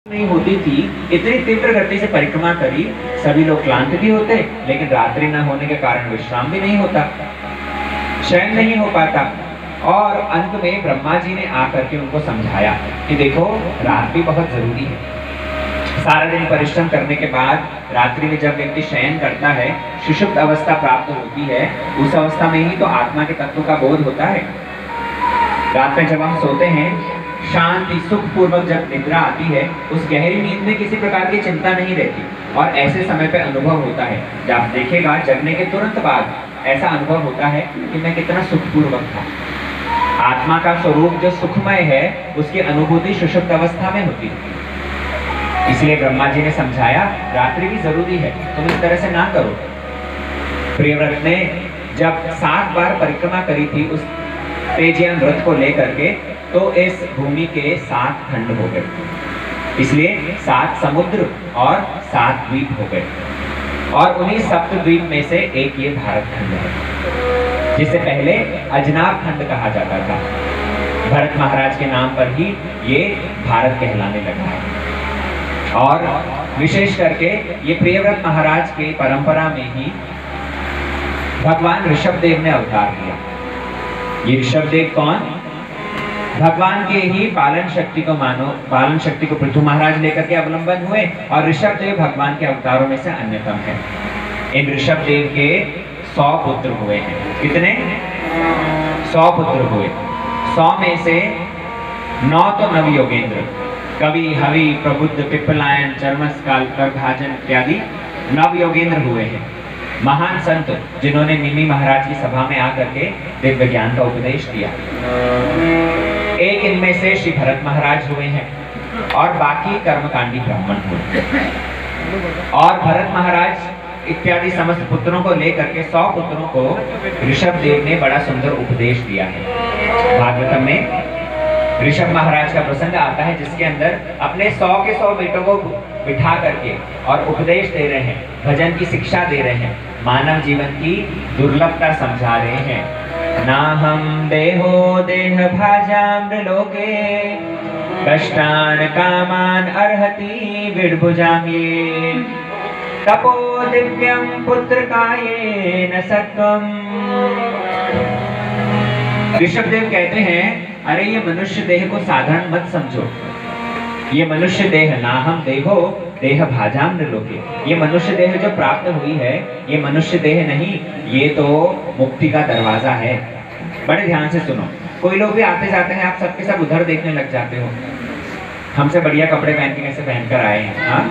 नहीं होती थी, इतनी तीव्र गति से परिक्रमा करी, सभी लोग क्लांत भी होते, लेकिन रात्रि न होने के कारण विश्राम भी नहीं होता, शयन नहीं हो पाता। और अंत में ब्रह्मा जी ने आकर के उनको समझाया कि देखो रात भी बहुत जरूरी है। सारा दिन परिश्रम करने के बाद रात्रि में जब व्यक्ति शयन करता है, सुषुप्त अवस्था प्राप्त होती है, उस अवस्था में ही तो आत्मा के तत्व का बोध होता है। रात में जब हम सोते हैं, शांति सुख पूर्वक जब निद्रा आती है, उस गहरी नींद में किसी प्रकार की चिंता नहीं रहती और ऐसे समय पे अनुभव होता है। जब आप देखिएगा जगने के तुरंत बाद ऐसा अनुभव होता है कि मैं कितना सुखपूर्वक था। आत्मा का स्वरूप जो सुखमय है, उसकी अनुभूति सुषुप्त अवस्था में होती है। इसलिए ब्रह्मा जी ने समझाया रात्रि भी जरूरी है, तुम इस तरह से ना करो। प्रियव्रत ने जब 7 बार परिक्रमा करी थी उस तेजियान रथ को लेकर के, तो इस भूमि के 7 खंड हो गए, इसलिए 7 समुद्र और 7 द्वीप हो गए। और उन्हीं सप्त द्वीप में से एक ये भारत खंड है, जिसे पहले अजनाब खंड कहा जाता था। भरत महाराज के नाम पर ही ये भारत कहलाने लगा है। और विशेष करके ये प्रियव्रत महाराज के परंपरा में ही भगवान ऋषभदेव ने अवतार लिया। ये ऋषभदेव कौन? भगवान के ही पालन शक्ति को पृथु महाराज लेकर के अवलंबन हुए और ऋषभदेव भगवान के अवतारों में से अन्यतम है। इन ऋषभदेव के 100 पुत्र हुए हैं। कितने? 100 पुत्र हुए। 100 में से 9 तो नव योगेंद्र, कवि, हवि, प्रबुद्ध, पिप्पलायन, चर्मस्काल, करभाजन इत्यादि नव योगेंद्र हुए हैं। महान संत जिन्होंने निमि महाराज की सभा में आकर के दिव्य ज्ञान का उपदेश दिया। एक इनमें से श्री भरत महाराज हुए हैं और बाकी कर्मकांडी ब्राह्मण हुए। और भरत महाराज इत्यादि समस्त पुत्रों को लेकर के 100 पुत्रों को ऋषभदेव ने बड़ा सुंदर उपदेश दिया है। भागवतम में ऋषभ महाराज का प्रसंग आता है, जिसके अंदर अपने 100 के 100 बेटों को बिठा करके और उपदेश दे रहे हैं, भजन की शिक्षा दे रहे हैं, मानव जीवन की दुर्लभता समझा रहे हैं। ना हम देहो देह भाजाम्र लोके कष्टान कामान अर्हति विड्भुजाम्ये तपो दिव्यं पुत्र कायेन सत्वम। ऋषभदेव कहते हैं, अरे ये मनुष्य देह को साधारण मत समझो। ये मनुष्य देह ना हम देहो देह भाजाम्र लोके, ये मनुष्य देह जो प्राप्त हुई है, ये मनुष्य देह नहीं, ये तो मुक्ति का दरवाजा है। बड़े ध्यान से सुनो। कोई लोग भी आते जाते हैं, आप सबके सब उधर देखने लग जाते हो, हमसे बढ़िया कपड़े पहन के कैसे पहनकर आए हैं। हाँ,